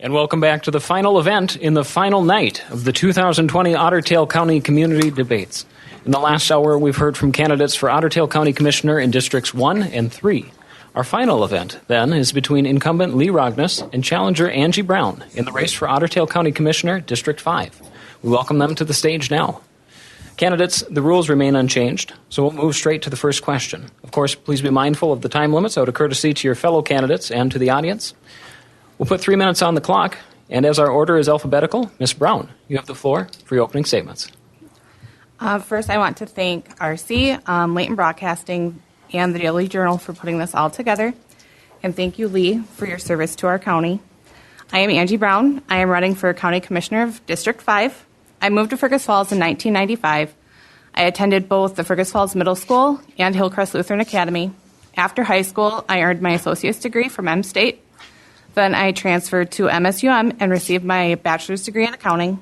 And welcome back to the final event in the final night of the 2020 Otter Tail County Community Debates. In the last hour, we've heard from candidates for Otter Tail County Commissioner in Districts 1 and 3. Our final event, then, is between incumbent Lee Rogness and challenger Angie Brown in the race for Otter Tail County Commissioner, District 5. We welcome them to the stage now. Candidates, the rules remain unchanged, so we'll move straight to the first question. Of course, please be mindful of the time limits out of courtesy to your fellow candidates and to the audience. We'll put 3 minutes on the clock, and as our order is alphabetical, Ms. Brown, you have the floor for your opening statements. First, I want to thank RC, Leighton Broadcasting, and the Daily Journal for putting this all together. And thank you, Lee, for your service to our county. I am Angie Brown. I am running for County Commissioner of District 5. I moved to Fergus Falls in 1995. I attended both the Fergus Falls Middle School and Hillcrest Lutheran Academy. After high school, I earned my associate's degree from M-State. Then I transferred to MSUM and received my bachelor's degree in accounting.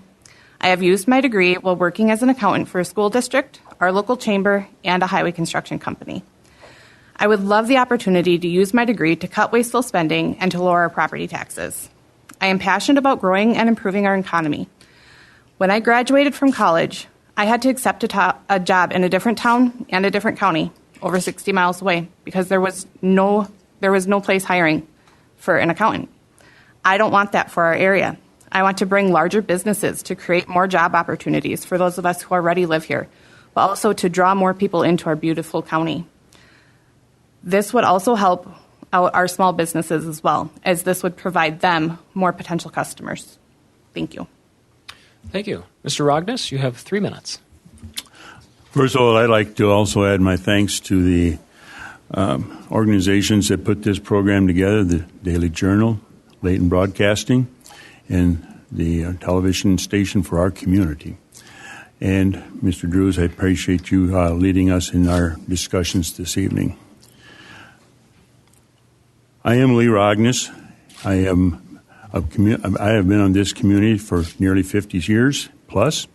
I have used my degree while working as an accountant for a school district, our local chamber, and a highway construction company. I would love the opportunity to use my degree to cut wasteful spending and to lower our property taxes. I am passionate about growing and improving our economy. When I graduated from college, I had to accept a job in a different town and a different county, over 60 miles away, because there was no place hiring for an accountant. I don't want that for our area. I want to bring larger businesses to create more job opportunities for those of us who already live here, but also to draw more people into our beautiful county. This would also help our small businesses as well, as this would provide them more potential customers. Thank you. Thank you. Mr. Rogness, you have 3 minutes. First of all, I'd like to also add my thanks to the organizations that put this program together, the Daily Journal, Leighton Broadcasting, and the television station for our community. And Mr. Drews, I appreciate you leading us in our discussions this evening. I am Lee Rogness. I have been on this community for nearly 50 years plus.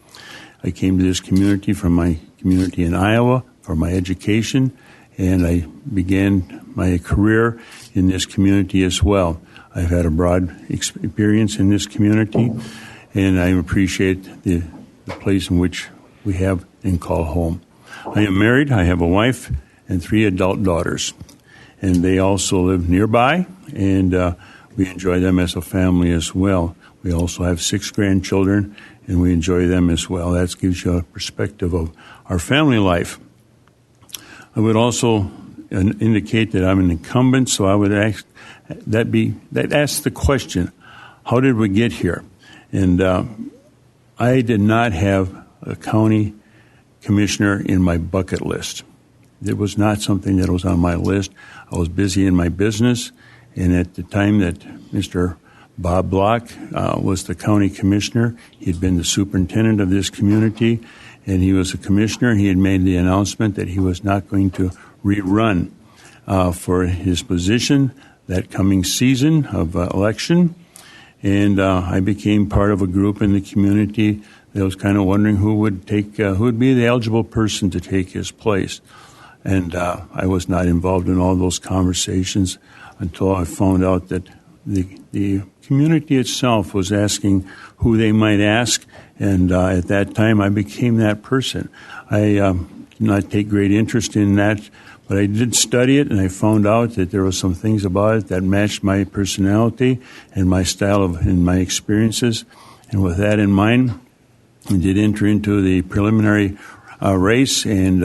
I came to this community from my community in Iowa for my education, and I began my career in this community as well. I've had a broad experience in this community, and I appreciate the place in which we have and call home. I am married. I have a wife and 3 adult daughters, and they also live nearby, and we enjoy them as a family as well. We also have 6 grandchildren, and we enjoy them as well. That gives you a perspective of our family life. I would also indicate that I'm an incumbent, so I would ask the question, how did we get here? And I did not have a county commissioner in my bucket list. It was not something that was on my list. I was busy in my business, and at the time that Mr. Bob Block was the county commissioner, he had been the superintendent of this community, and he was a commissioner. He had made the announcement that he was not going to rerun for his position that coming season of election. And I became part of a group in the community that was kind of wondering who would be the eligible person to take his place. And I was not involved in all those conversations until I found out that the community itself was asking who they might ask, and at that time I became that person. I did not take great interest in that, but I did study it, and I found out that there were some things about it that matched my personality and my style and my experiences. And with that in mind, I did enter into the preliminary race, and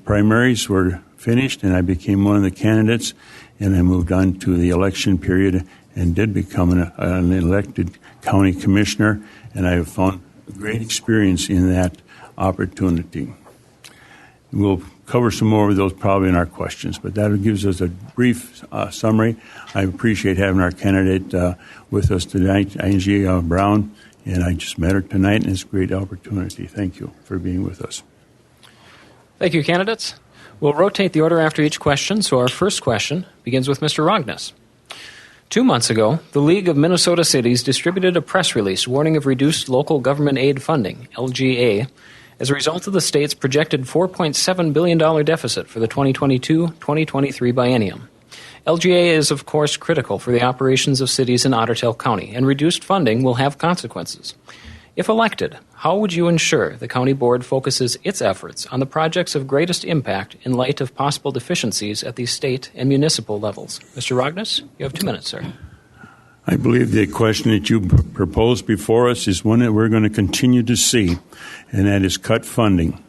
primaries were finished, and I became one of the candidates, and I moved on to the election period and did become an elected county commissioner, and I have found great experience in that opportunity. We'll cover some more of those probably in our questions, but that gives us a brief summary. I appreciate having our candidate with us tonight, Angie Brown, and I just met her tonight, and it's a great opportunity. Thank you for being with us. Thank you, candidates. We'll rotate the order after each question, so our first question begins with Mr. Rogness. 2 months ago, the League of Minnesota Cities distributed a press release warning of reduced local government aid funding, LGA, as a result of the state's projected $4.7 billion deficit for the 2022-2023 biennium. LGA is, of course, critical for the operations of cities in Otter Tail County, and reduced funding will have consequences. If elected, how would you ensure the county board focuses its efforts on the projects of greatest impact in light of possible deficiencies at the state and municipal levels? Mr. Rognus, you have 2 minutes, sir. I believe the question that you proposed before us is one that we're going to continue to see, and that is cut funding.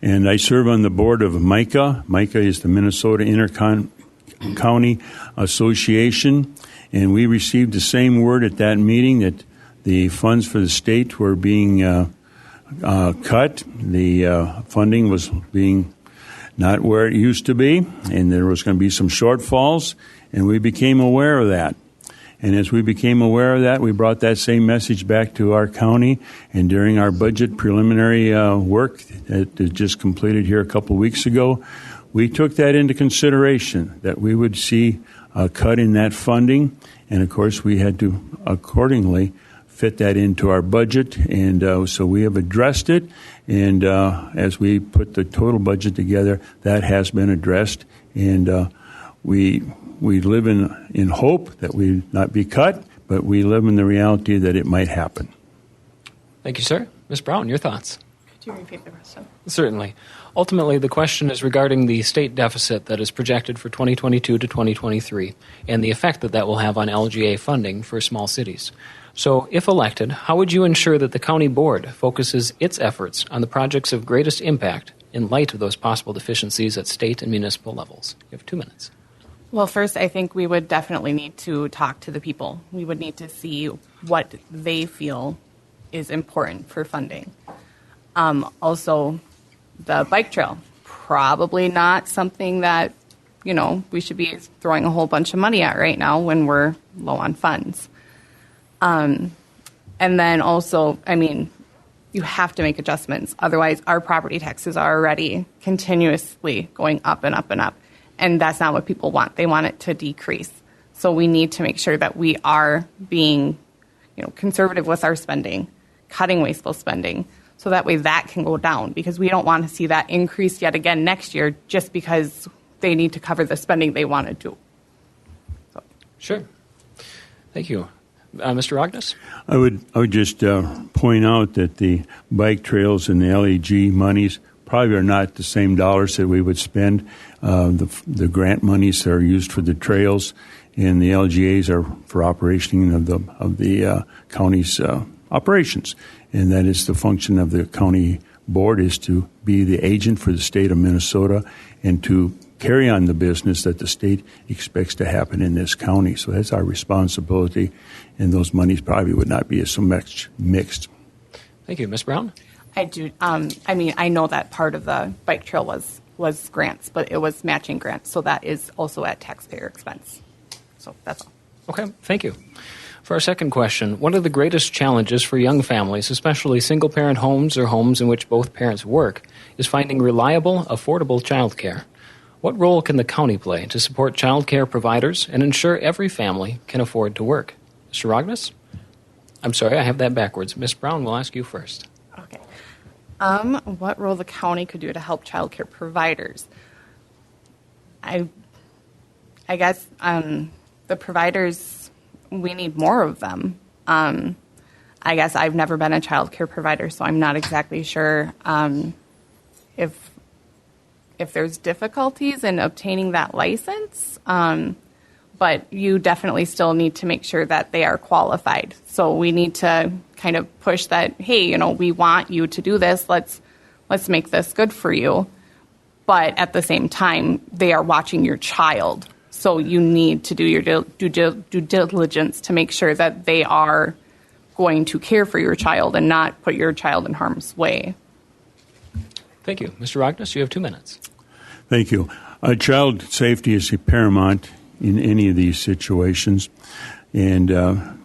And I serve on the board of MICA. MICA is the Minnesota Inter-County Association, and we received the same word at that meeting that the funds for the state were being cut. The funding was being not where it used to be, and there was going to be some shortfalls, and we became aware of that. And as we became aware of that, we brought that same message back to our county, and during our budget preliminary work that just completed here a couple of weeks ago, we took that into consideration, that we would see a cut in that funding, and of course we had to accordingly fit that into our budget, and so we have addressed it, and as we put the total budget together, that has been addressed, and we live in hope that we not be cut, but we live in the reality that it might happen. Thank you, sir. Ms. Brown, your thoughts? Could you repeat the question? Certainly. Ultimately, the question is regarding the state deficit that is projected for 2022 to 2023 and the effect that that will have on LGA funding for small cities. So, if elected, how would you ensure that the county board focuses its efforts on the projects of greatest impact in light of those possible deficiencies at state and municipal levels? You have 2 minutes. Well, first, I think we would definitely need to talk to the people. We would need to see what they feel is important for funding. Also, the bike trail, probably not something that, we should be throwing a whole bunch of money at right now when we're low on funds. And then also, you have to make adjustments. Otherwise, our property taxes are already continuously going up and up and up. And that's not what people want. They want it to decrease. So we need to make sure that we are being, conservative with our spending, cutting wasteful spending, so that way that can go down, because we don't want to see that increase yet again next year just because they need to cover the spending they want to do. So. Sure. Thank you. Mr. Rognus? I would just point out that the bike trails and the LEG monies probably are not the same dollars that we would spend. The grant monies are used for the trails, and the LGAs are for operation of the county's operations. And that is the function of the county board, is to be the agent for the state of Minnesota and to carry on the business that the state expects to happen in this county. So that's our responsibility, and those monies probably would not be so much mixed. Thank you. Ms. Brown? I do. I know that part of the bike trail was grants, but it was matching grants, so that is also at taxpayer expense. So that's all. Okay, thank you. For our second question, one of the greatest challenges for young families, especially single-parent homes or homes in which both parents work, is finding reliable, affordable child care. What role can the county play to support child care providers and ensure every family can afford to work? Mr. Rognus? I'm sorry, I have that backwards. Ms. Brown, we'll ask you first. Okay. What role the county could do to help child care providers? I guess the providers, we need more of them. I guess I've never been a child care provider, so I'm not exactly sure if there's difficulties in obtaining that license. But you definitely still need to make sure that they are qualified. So we need to kind of push that, hey, we want you to do this. Let's make this good for you. But at the same time, they are watching your child. So you need to do your due diligence to make sure that they are going to care for your child and not put your child in harm's way. Thank you. Mr. Rognus, you have 2 minutes. Thank you. Child safety is paramount in any of these situations. And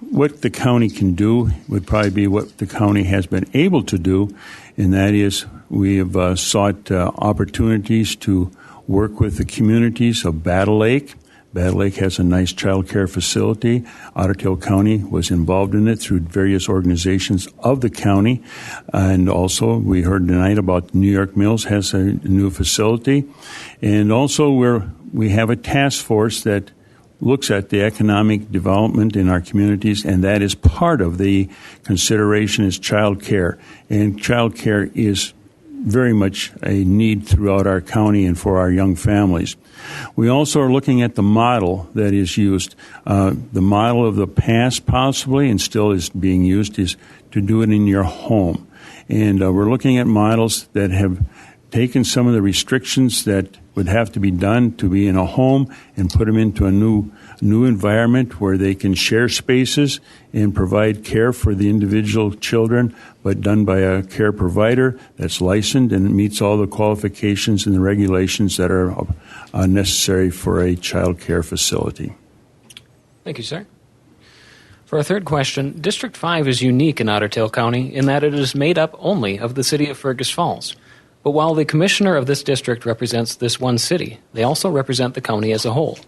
what the county can do would probably be what the county has been able to do, and that is we have sought opportunities to work with the communities of Battle Lake. Battle Lake has a nice child care facility. Otter Tail County was involved in it through various organizations of the county. And also, we heard tonight about New York Mills has a new facility. And also, we have a task force that looks at the economic development in our communities, and that is part of the consideration is child care. And child care is very much a need throughout our county and for our young families. We also are looking at the model that is used. The model of the past possibly and still is being used is to do it in your home. And we're looking at models that have taken some of the restrictions that would have to be done to be in a home and put them into a new environment where they can share spaces and provide care for the individual children, but done by a care provider that's licensed and meets all the qualifications and the regulations that are necessary for a child care facility. Thank you, sir. For our third question, District 5 is unique in Otter Tail County in that it is made up only of the city of Fergus Falls. But while the commissioner of this district represents this one city, they also represent the county as a whole.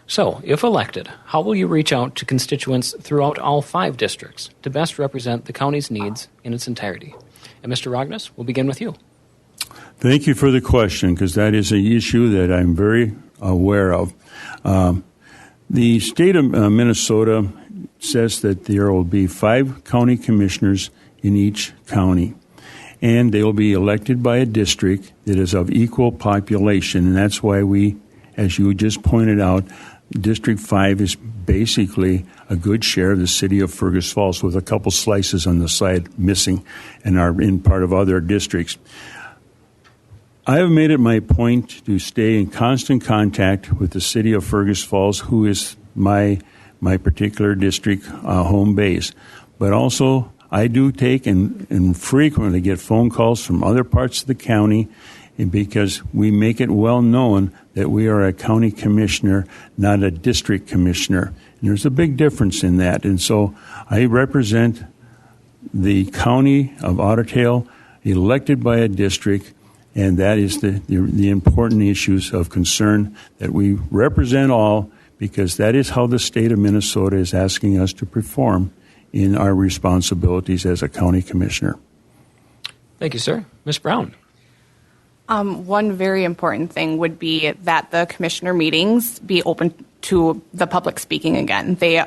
So, if elected, how will you reach out to constituents throughout all 5 districts to best represent the county's needs in its entirety? And Mr. Rognus, we'll begin with you. Thank you for the question, because that is an issue that I'm very aware of. The state of Minnesota says that there will be 5 county commissioners in each county, and they will be elected by a district that is of equal population, and that's why we, as you just pointed out, District 5 is basically a good share of the city of Fergus Falls with a couple slices on the side missing and are in part of other districts. I have made it my point to stay in constant contact with the city of Fergus Falls, who is my particular district home base. But also, I do take and frequently get phone calls from other parts of the county, and because we make it well known that we are a county commissioner, not a district commissioner. And there's a big difference in that. And so I represent the county of Otter Tail, elected by a district, and that is the important issues of concern that we represent all, because that is how the state of Minnesota is asking us to perform in our responsibilities as a county commissioner. Thank you, sir. Ms. Brown. One very important thing would be that the commissioner meetings be open to the public speaking again. They,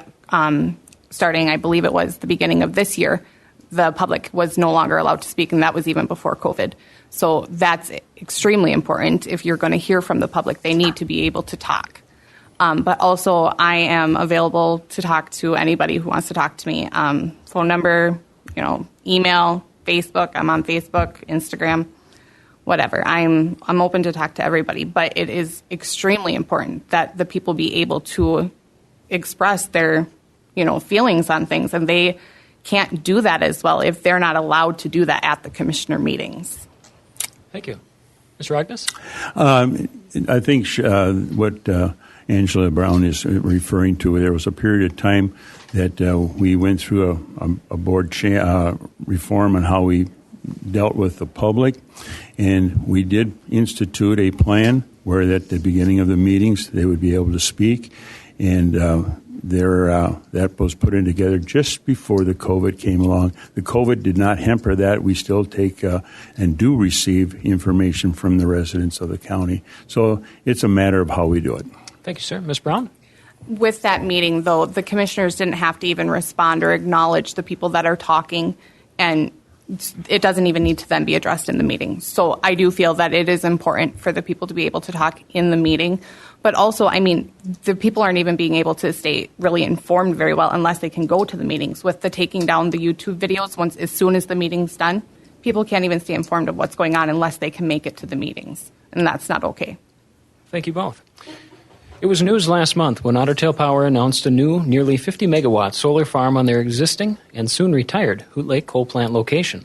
starting, I believe it was the beginning of this year, the public was no longer allowed to speak, and that was even before COVID. So that's extremely important. If you're going to hear from the public, they need to be able to talk. But also, I am available to talk to anybody who wants to talk to me. Phone number, email, Facebook. I'm on Facebook, Instagram, whatever. I'm open to talk to everybody. But it is extremely important that the people be able to express their, feelings on things, and they can't do that as well if they're not allowed to do that at the commissioner meetings. Thank you. Mr. Rognus? I think what Angela Brown is referring to, there was a period of time that we went through a board reform on how we dealt with the public, and we did institute a plan where at the beginning of the meetings they would be able to speak, and that was put in together just before the COVID came along. The COVID did not hamper that. We still take and do receive information from the residents of the county. So it's a matter of how we do it. Thank you, sir. Ms. Brown? With that meeting, though, the commissioners didn't have to even respond or acknowledge the people that are talking, and it doesn't even need to then be addressed in the meeting. So I do feel that it is important for the people to be able to talk in the meeting. But also, the people aren't even being able to stay really informed very well unless they can go to the meetings. With the taking down the YouTube videos, as soon as the meeting's done, people can't even stay informed of what's going on unless they can make it to the meetings. And that's not okay. Thank you both. It was news last month when Otter Tail Power announced a new, nearly 50-megawatt solar farm on their existing and soon-retired Hoot Lake coal plant location.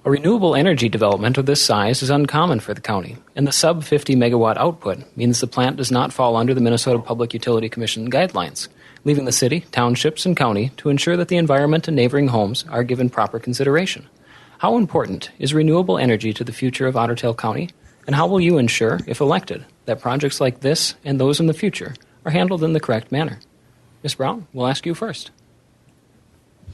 A renewable energy development of this size is uncommon for the county, and the sub-50-megawatt output means the plant does not fall under the Minnesota Public Utility Commission guidelines, leaving the city, townships, and county to ensure that the environment and neighboring homes are given proper consideration. How important is renewable energy to the future of Otter Tail County, and how will you ensure, if elected, that projects like this and those in the future are handled in the correct manner? Ms. Brown, we'll ask you first.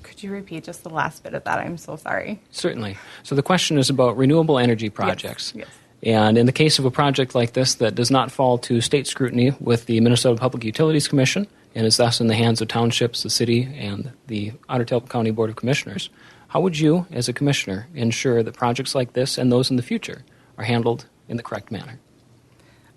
Could you repeat just the last bit of that? I'm so sorry. Certainly. So the question is about renewable energy projects. Yes. And in the case of a project like this that does not fall to state scrutiny with the Minnesota Public Utilities Commission and is thus in the hands of townships, the city, and the Otter Tail County Board of Commissioners, how would you, as a commissioner, ensure that projects like this and those in the future are handled in the correct manner?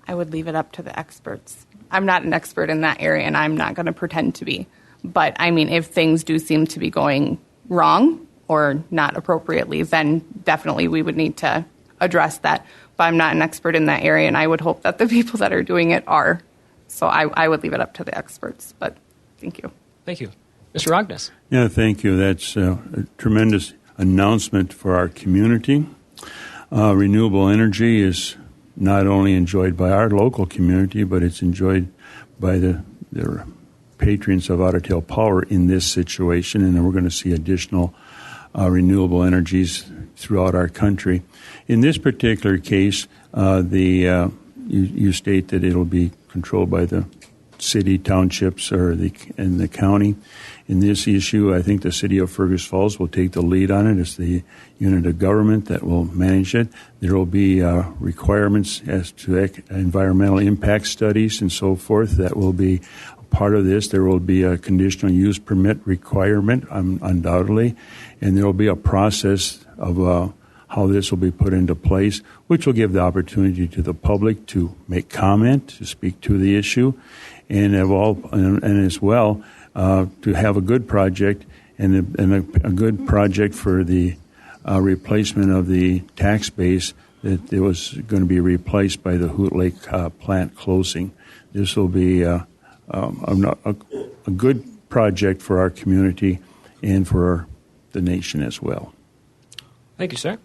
I would leave it up to the experts. I'm not an expert in that area, and I'm not going to pretend to be. But, I mean, if things do seem to be going wrong or not appropriately, then definitely we would need to address that. But I'm not an expert in that area, and I would hope that the people that are doing it are. So I would leave it up to the experts. But thank you. Thank you. Mr. Rognes. Yeah, thank you. That's a tremendous announcement for our community. Renewable energy is not only enjoyed by our local community, but it's enjoyed by the patrons of Otter Tail Power in this situation, and we're going to see additional renewable energies throughout our country. In this particular case, you state that it'll be controlled by the city, townships, and the county. In this issue, I think the city of Fergus Falls will take the lead on it. It's the unit of government that will manage it. There will be requirements as to environmental impact studies and so forth that will be part of this. There will be a conditional use permit requirement, undoubtedly, and there will be a process of how this will be put into place, which will give the opportunity to the public to make comment, to speak to the issue, and as well to have a good project and a good project for the replacement of the tax base that it was going to be replaced by the Hoot Lake plant closing. This will be a good project for our community and for the nation as well. Thank you, sir.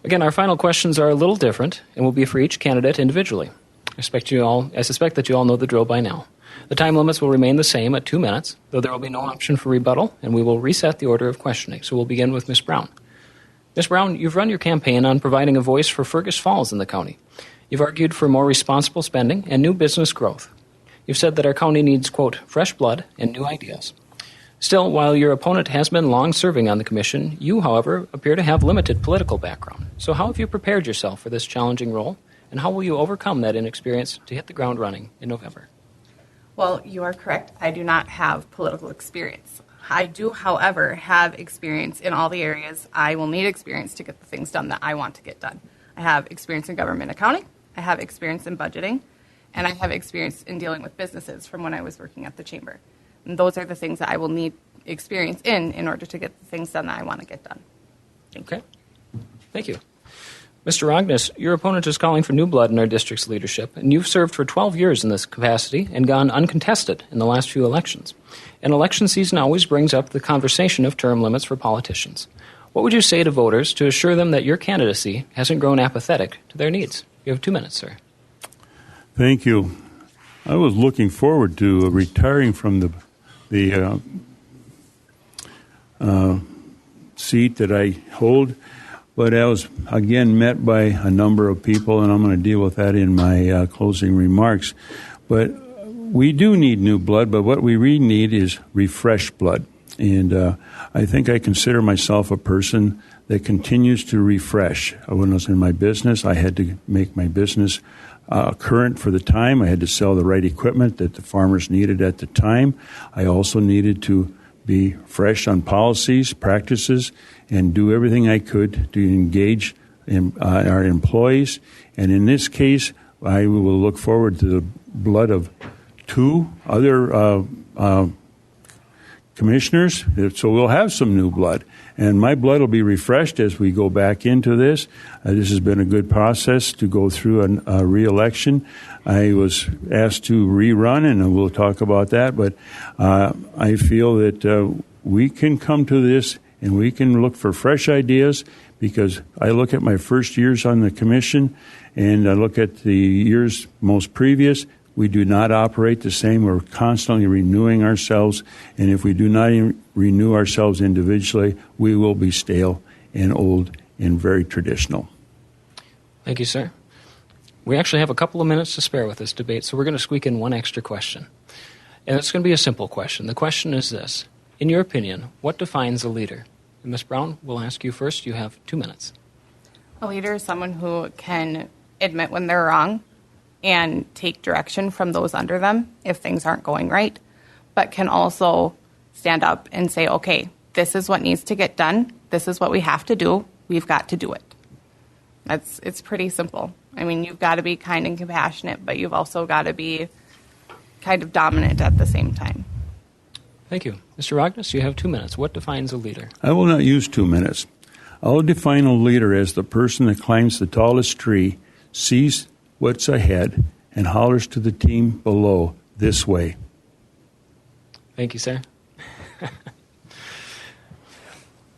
Again, our final questions are a little different and will be for each candidate individually. I suspect that you all know the drill by now. The time limits will remain the same at 2 minutes, though there will be no option for rebuttal, and we will reset the order of questioning. So we'll begin with Ms. Brown. Ms. Brown, you've run your campaign on providing a voice for Fergus Falls in the county. You've argued for more responsible spending and new business growth. You've said that our county needs, quote, fresh blood and new ideas. Still, while your opponent has been long serving on the commission, you, however, appear to have limited political background. So how have you prepared yourself for this challenging role, and how will you overcome that inexperience to hit the ground running in November? Well, you are correct. I do not have political experience. I do, however, have experience in all the areas I will need experience to get the things done that I want to get done. I have experience in government accounting, I have experience in budgeting, and I have experience in dealing with businesses from when I was working at the chamber. And those are the things that I will need experience in order to get the things done that I want to get done. Thank you. Thank you. Mr. Rognes, your opponent is calling for new blood in our district's leadership, and you've served for 12 years in this capacity and gone uncontested in the last few elections. And election season always brings up the conversation of term limits for politicians. What would you say to voters to assure them that your candidacy hasn't grown apathetic to their needs? You have 2 minutes, sir. Thank you. I was looking forward to retiring from the seat that I hold, but I was again met by a number of people, and I'm going to deal with that in my closing remarks. But we do need new blood, but what we really need is refreshed blood. And I think I consider myself a person that continues to refresh. When I was in my business, I had to make my business current for the time. I had to sell the right equipment that the farmers needed at the time. I also needed to be fresh on policies, practices, and do everything I could to engage our employees. And in this case, I will look forward to the blood of 2 other commissioners, so we'll have some new blood. And my blood will be refreshed as we go back into this. This has been a good process to go through a re-election. I was asked to rerun, and we'll talk about that, but I feel that we can come to this and we can look for fresh ideas, because I look at my first years on the commission and I look at the years most previous. We do not operate the same. We're constantly renewing ourselves, and if we do not renew ourselves individually, we will be stale and old and very traditional. Thank you, sir. We actually have a couple of minutes to spare with this debate, so we're going to squeak in one extra question. And it's going to be a simple question. The question is this. In your opinion, what defines a leader? And Ms. Brown, we'll ask you first. You have 2 minutes. A leader is someone who can admit when they're wrong and take direction from those under them if things aren't going right, but can also stand up and say, okay, this is what needs to get done. This is what we have to do. We've got to do it. It's pretty simple. I mean, you've got to be kind and compassionate, but you've also got to be kind of dominant at the same time. Thank you. Mr. Rognus, you have 2 minutes. What defines a leader? I will not use 2 minutes. I will define a leader as the person that climbs the tallest tree, sees what's ahead, and hollers to the team below, this way. Thank you, sir.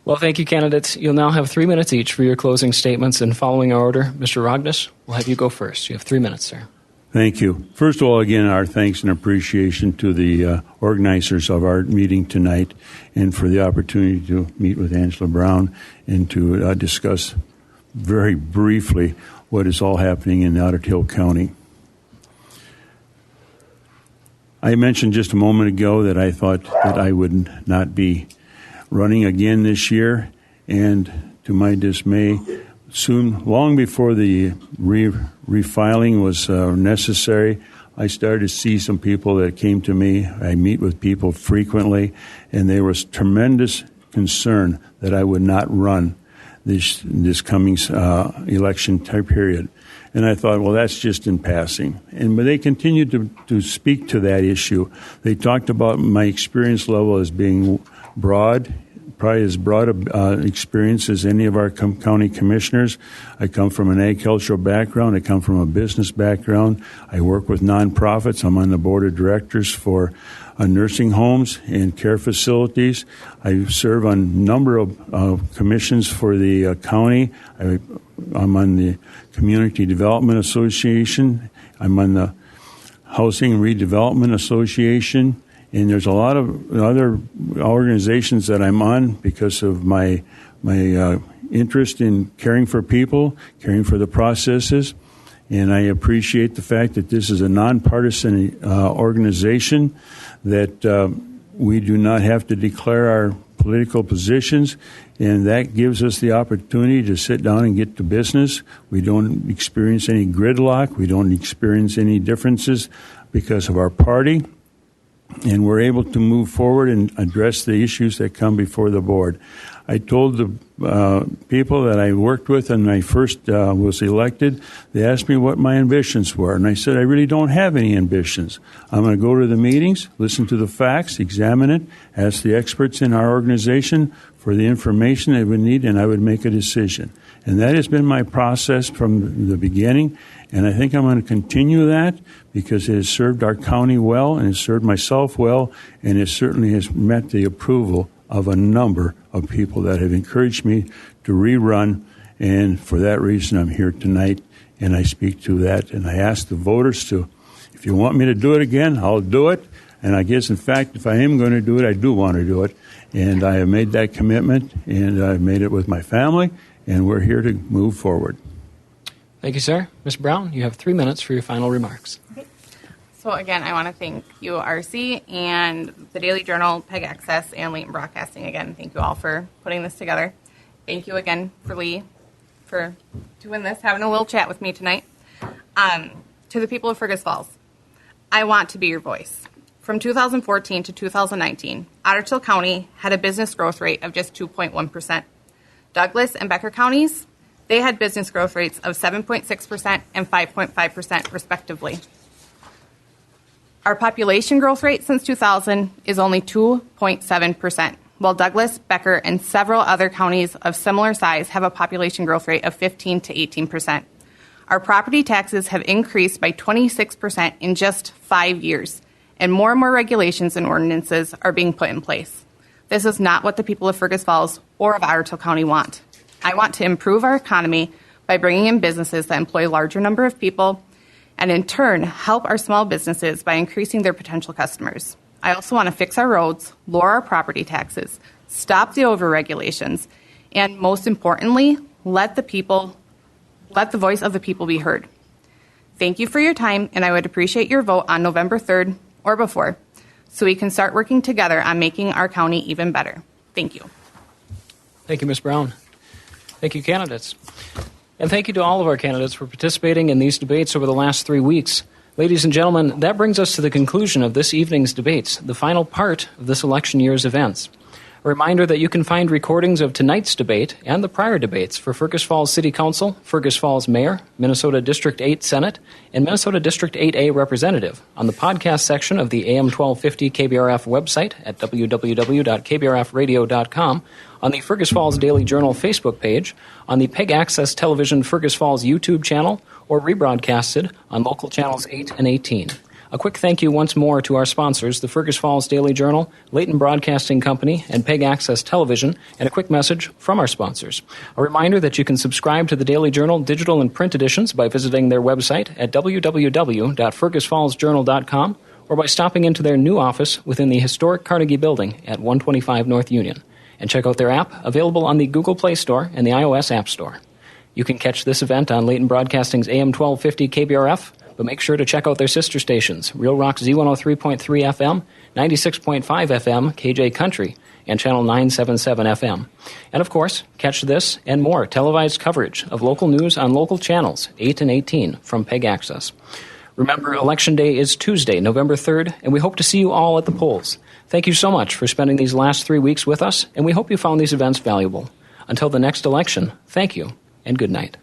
Well, thank you, candidates. You'll now have 3 minutes each for your closing statements, and following our order, Mr. Rognus, we'll have you go first. You have 3 minutes, sir. Thank you. First of all, again, our thanks and appreciation to the organizers of our meeting tonight and for the opportunity to meet with Angela Brown and to discuss very briefly what is all happening in Otter Tail County. I mentioned just a moment ago that I thought that I would not be running again this year, and to my dismay, soon, long before the refiling was necessary, I started to see some people that came to me. I meet with people frequently, and there was tremendous concern that I would not run this coming election time period. And I thought, well, that's just in passing. But they continued to speak to that issue. They talked about my experience level as being broad, probably as broad experience as any of our county commissioners. I come from an agricultural background. I come from a business background. I work with nonprofits. I'm on the board of directors for nursing homes and care facilities. I serve on a number of commissions for the county. I'm on the Community Development Association. I'm on the Housing and Redevelopment Association. And there's a lot of other organizations that I'm on because of my interest in caring for people, caring for the processes. And I appreciate the fact that this is a nonpartisan organization, that we do not have to declare our political positions, and that gives us the opportunity to sit down and get to business. We don't experience any gridlock. We don't experience any differences because of our party. And we're able to move forward and address the issues that come before the board. I told the people that I worked with when I first was elected, they asked me what my ambitions were. And I said, I really don't have any ambitions. I'm going to go to the meetings, listen to the facts, examine it, ask the experts in our organization for the information they would need, and I would make a decision. And that has been my process from the beginning. And I think I'm going to continue that because it has served our county well and has served myself well, and it certainly has met the approval of a number of people that have encouraged me to rerun. And for that reason, I'm here tonight, and I speak to that. And I ask the voters to, if you want me to do it again, I'll do it. And I guess, in fact, if I am going to do it, I do want to do it. And I have made that commitment, and I've made it with my family, and we're here to move forward. Thank you, sir. Ms. Brown, you have 3 minutes for your final remarks. Okay. So again, I want to thank you, RC, and the Daily Journal, PEG Access, and Leighton Broadcasting. Again, thank you all for putting this together. Thank you again for Lee for doing this, having a little chat with me tonight. To the people of Fergus Falls, I want to be your voice. From 2014 to 2019, Otter Tail County had a business growth rate of just 2.1%. Douglas and Becker counties, they had business growth rates of 7.6% and 5.5% respectively. Our population growth rate since 2000 is only 2.7%, while Douglas, Becker, and several other counties of similar size have a population growth rate of 15 to 18%. Our property taxes have increased by 26% in just 5 years, and more regulations and ordinances are being put in place. This is not what the people of Fergus Falls or of Otter Tail County want. I want to improve our economy by bringing in businesses that employ a larger number of people, and in turn, help our small businesses by increasing their potential customers. I also want to fix our roads, lower our property taxes, stop the overregulations, and most importantly, let the voice of the people be heard. Thank you for your time, and I would appreciate your vote on November 3rd or before, so we can start working together on making our county even better. Thank you. Thank you, Ms. Brown. Thank you, candidates. And thank you to all of our candidates for participating in these debates over the last 3 weeks. Ladies and gentlemen, that brings us to the conclusion of this evening's debates, the final part of this election year's events. A reminder that you can find recordings of tonight's debate and the prior debates for Fergus Falls City Council, Fergus Falls Mayor, Minnesota District 8 Senate, and Minnesota District 8A Representative on the podcast section of the AM 1250 KBRF website at www.kbrfradio.com, on the Fergus Falls Daily Journal Facebook page, on the PEG Access Television Fergus Falls YouTube channel, or rebroadcasted on local channels 8 and 18. A quick thank you once more to our sponsors, the Fergus Falls Daily Journal, Leighton Broadcasting Company, and PEG Access Television, and a quick message from our sponsors. A reminder that you can subscribe to the Daily Journal digital and print editions by visiting their website at www.fergusfallsjournal.com or by stopping into their new office within the historic Carnegie Building at 125 North Union. And check out their app, available on the Google Play Store and the iOS App Store. You can catch this event on Leighton Broadcasting's AM 1250 KBRF, but make sure to check out their sister stations, Real Rock Z103.3 FM, 96.5 FM, KJ Country, and Channel 977 FM. And of course, catch this and more televised coverage of local news on local channels 8 and 18 from PEG Access. Remember, Election Day is Tuesday, November 3rd, and we hope to see you all at the polls. Thank you so much for spending these last 3 weeks with us, and we hope you found these events valuable. Until the next election, thank you and good night.